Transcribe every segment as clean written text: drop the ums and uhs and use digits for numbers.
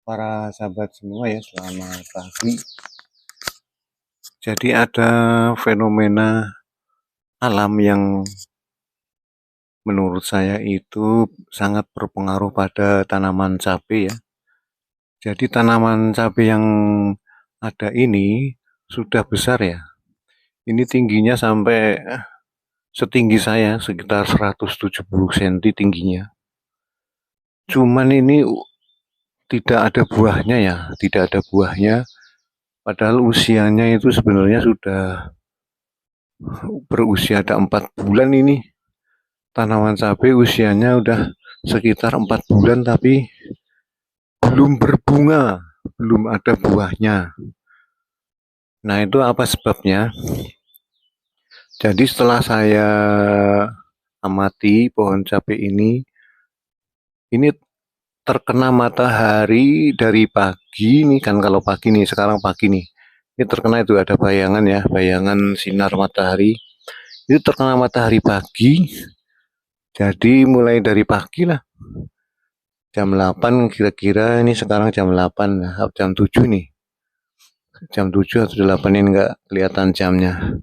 Para sahabat semua ya, selamat pagi. Jadi ada fenomena alam yang menurut saya itu sangat berpengaruh pada tanaman cabai ya. Jadi tanaman cabai yang ada ini sudah besar ya. Ini tingginya sampai setinggi saya, sekitar 170 cm tingginya. Cuman ini tidak ada buahnya ya, tidak ada buahnya. Padahal usianya itu sebenarnya sudah berusia ada 4 bulan ini. Tanaman cabai usianya udah sekitar 4 bulan tapi belum berbunga, belum ada buahnya. Nah itu apa sebabnya? Jadi setelah saya amati pohon cabai ini terkena matahari dari pagi nih kan, kalau pagi nih, sekarang pagi nih. Ini terkena itu ada bayangan ya, bayangan sinar matahari. Itu terkena matahari pagi. Jadi mulai dari pagi lah, jam 8 kira-kira, ini sekarang jam 8, jam 7 nih. Jam 7 atau 8 ini nggak kelihatan jamnya.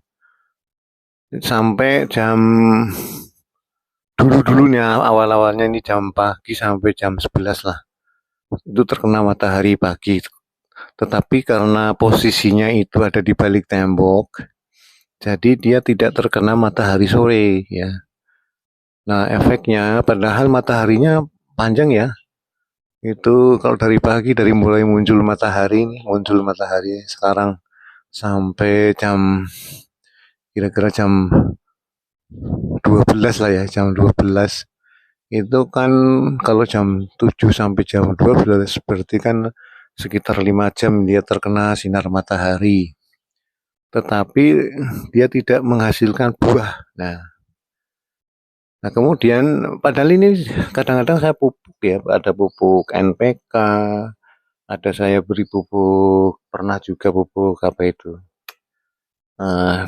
Sampai jam dulu-dulunya, awal-awalnya ini jam pagi sampai jam 11 lah. Itu terkena matahari pagi. Tetapi karena posisinya itu ada di balik tembok, jadi dia tidak terkena matahari sore ya. Nah efeknya, padahal mataharinya panjang ya. Itu kalau dari pagi, dari mulai muncul matahari sekarang sampai kira-kira jam 12 lah ya, jam 12 itu kan, kalau jam 7 sampai jam 12 berarti kan sekitar 5 jam dia terkena sinar matahari, tetapi dia tidak menghasilkan buah. Nah kemudian padahal ini kadang-kadang saya pupuk ya, ada pupuk NPK, ada saya beri pupuk, pernah juga pupuk apa itu, uh,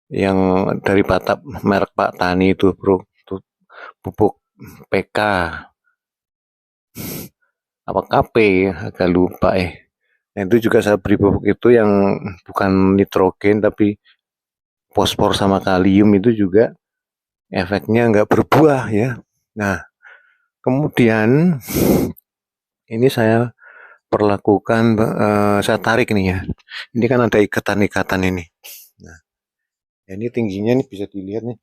yang dari merek Pak Tani itu bro, itu pupuk PK apa KP, agak lupa Nah itu juga saya beri pupuk itu yang bukan nitrogen tapi fosfor sama kalium, itu juga efeknya nggak berbuah ya. Nah kemudian ini saya perlakukan, saya tarik nih ya, ini kan ada ikatan-ikatan ini. Nah ini tingginya nih bisa dilihat nih,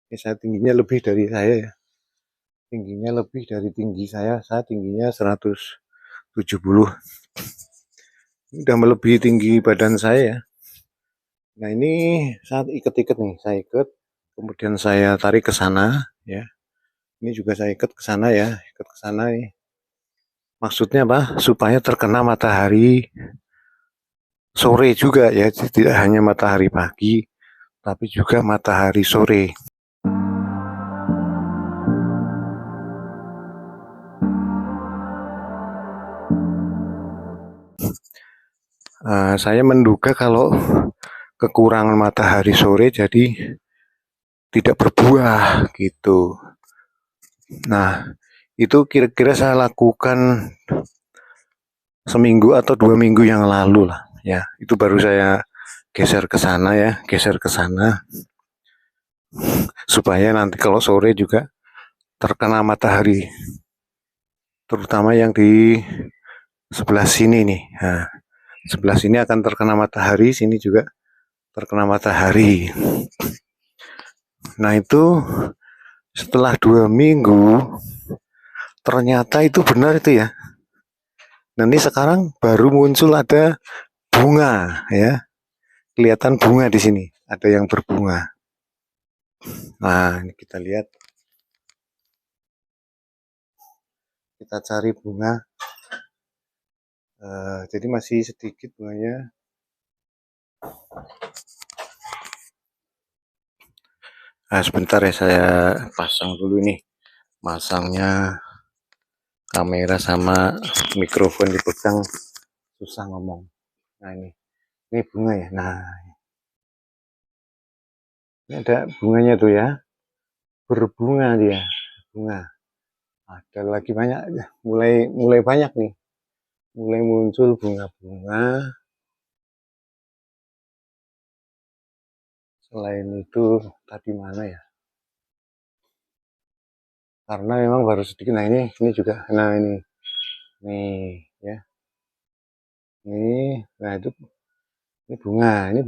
ini saya tingginya lebih dari saya ya, tingginya lebih dari tinggi saya tingginya 170, udah melebihi tinggi badan saya ya. Nah ini saat ikat-ikat nih, saya ikat, kemudian saya tarik ke sana ya. Ini juga saya ikat ke sana ya, ikat ke sana nih. Maksudnya apa? Supaya terkena matahari sore juga ya, tidak hanya matahari pagi, tapi juga matahari sore. Saya menduga kalau kekurangan matahari sore jadi tidak berbuah gitu. Nah itu kira-kira saya lakukan seminggu atau 2 minggu yang lalu lah ya. Itu baru saya geser ke sana ya, geser ke sana supaya nanti kalau sore juga terkena matahari, terutama yang di sebelah sini nih. Nah, sebelah sini akan terkena matahari, sini juga terkena matahari. Nah itu setelah 2 minggu ternyata itu benar itu ya. Nanti sekarang baru muncul ada bunga ya, kelihatan bunga di sini, ada yang berbunga. Nah ini kita lihat, kita cari bunga. Jadi masih sedikit bunganya. Nah sebentar ya, saya pasang dulu nih, masangnya kamera sama mikrofon dipegang susah ngomong. Nah ini bunga ya. Nah ini ada bunganya tuh ya, berbunga dia, bunga. Ada lagi banyak, mulai banyak nih, mulai muncul bunga-bunga. Selain itu tadi mana ya? Karena memang baru sedikit. Nah ini juga, nah ini nih ya, nah itu ini bunga ya,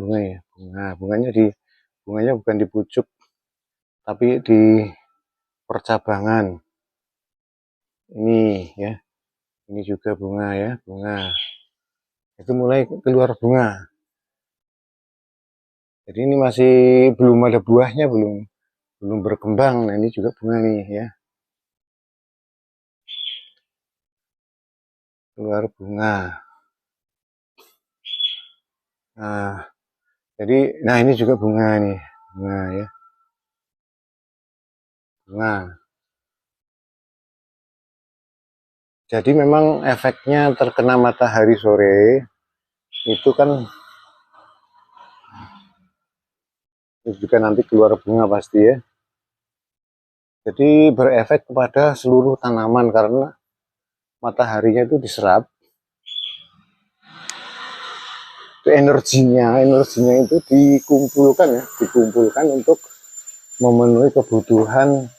bunganya bukan di pucuk, tapi di percabangan. Ini ya, ini juga bunga ya, itu mulai keluar bunga. Jadi ini masih belum ada buahnya, belum berkembang. Nah ini juga bunga nih ya, keluar bunga. Nah jadi, nah ini juga bunga nih, bunga ya, bunga. Jadi memang efeknya terkena matahari sore itu kan juga nanti keluar bunga pasti ya. Jadi berefek kepada seluruh tanaman karena mataharinya itu diserap, itu energinya itu dikumpulkan untuk memenuhi kebutuhan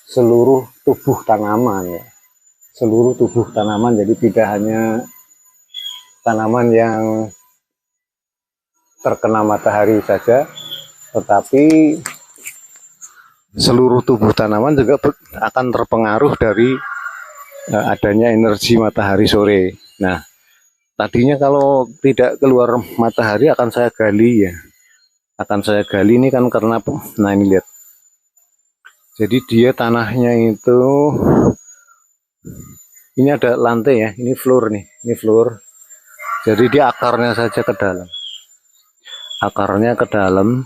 seluruh tubuh tanaman ya. Seluruh tubuh tanaman, jadi tidak hanya tanaman yang terkena matahari saja, tetapi seluruh tubuh tanaman juga akan terpengaruh dari adanya energi matahari sore. Nah, tadinya kalau tidak keluar matahari akan saya gali ya. Akan saya gali ini kan karena, nah ini lihat. Jadi dia tanahnya itu, ini ada lantai ya, ini floor nih, ini floor. Jadi dia akarnya saja ke dalam. Akarnya ke dalam.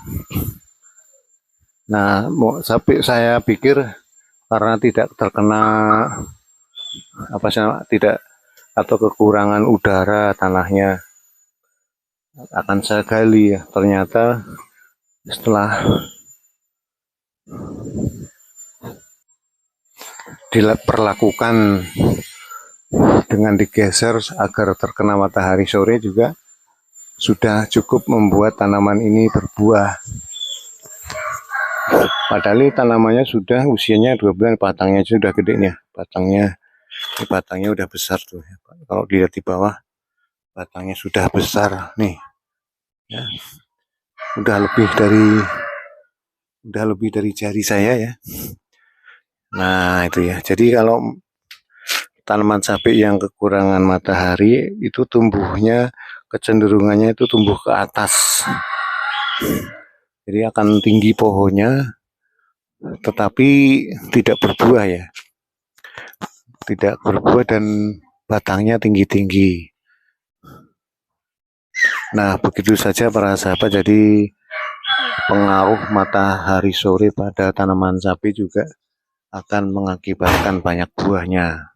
Nah, saya pikir karena tidak terkena apa sih, tidak, atau kekurangan udara tanahnya, akan saya gali ya. Ternyata setelah diperlakukan dengan digeser agar terkena matahari sore juga sudah cukup membuat tanaman ini berbuah. Padahal tanamannya sudah usianya 2 bulan, batangnya sudah gede nih, batangnya udah besar tuh. Kalau dilihat di bawah, batangnya sudah besar nih. Ya. Udah lebih dari jari saya ya. Nah itu ya. Jadi kalau tanaman sapi yang kekurangan matahari itu tumbuhnya, kecenderungannya itu tumbuh ke atas. Jadi akan tinggi pohonnya, tetapi tidak berbuah ya. Tidak berbuah dan batangnya tinggi-tinggi. Nah begitu saja para sahabat, jadi pengaruh matahari sore pada tanaman sapi juga akan mengakibatkan banyak buahnya.